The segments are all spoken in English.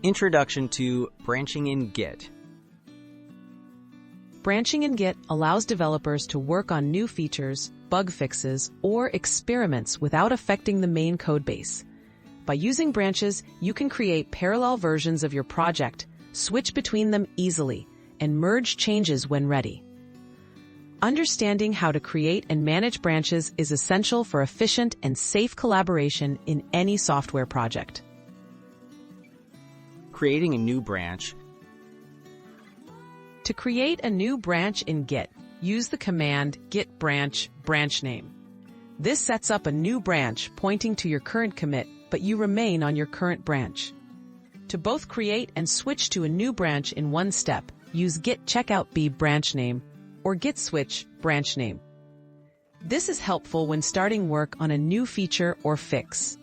Introduction to branching in Git. Branching in Git allows developers to work on new features, bug fixes, or experiments without affecting the main codebase. By using branches, you can create parallel versions of your project, switch between them easily, and merge changes when ready. Understanding how to create and manage branches is essential for efficient and safe collaboration in any software project. Creating a new branch. To create a new branch in Git, use the command Git Branch name. This sets up a new branch pointing to your current commit, but you remain on your current branch. To both create and switch to a new branch in one step, use Git checkout b branch name or Git switch branch name. This is helpful when starting work on a new feature or fix.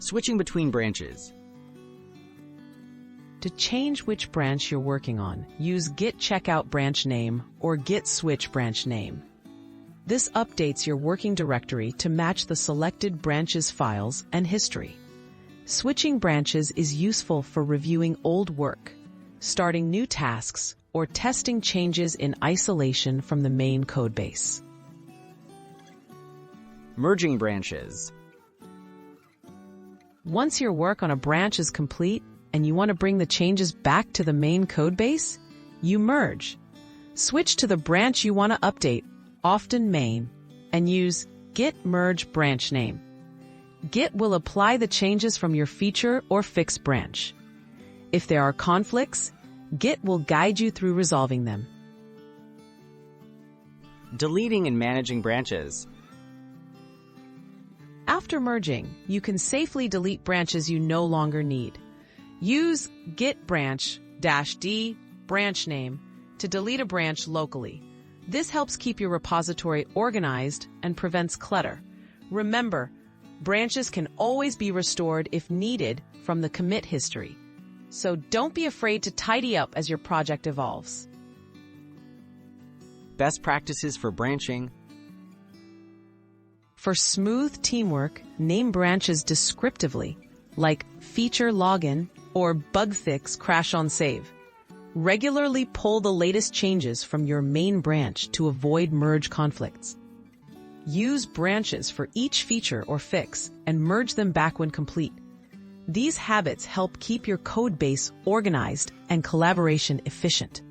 Switching between branches. To change which branch you're working on, use Git checkout branch name or Git switch branch name. This updates your working directory to match the selected branch's files and history. Switching branches is useful for reviewing old work, starting new tasks, or testing changes in isolation from the main codebase. Merging branches. Once your work on a branch is complete and you want to bring the changes back to the main codebase, you merge. Switch to the branch you want to update, often main, and use Git merge branch name. Git will apply the changes from your feature or fix branch. If there are conflicts, Git will guide you through resolving them. Deleting and managing branches. After merging, you can safely delete branches you no longer need. Use Git Branch -d branch name to delete a branch locally. This helps keep your repository organized and prevents clutter. Remember, branches can always be restored if needed from the commit history. So don't be afraid to tidy up as your project evolves. Best practices for branching. For smooth teamwork, name branches descriptively, like feature login or bug fix crash on save. Regularly pull the latest changes from your main branch to avoid merge conflicts. Use branches for each feature or fix and merge them back when complete. These habits help keep your code base organized and collaboration efficient.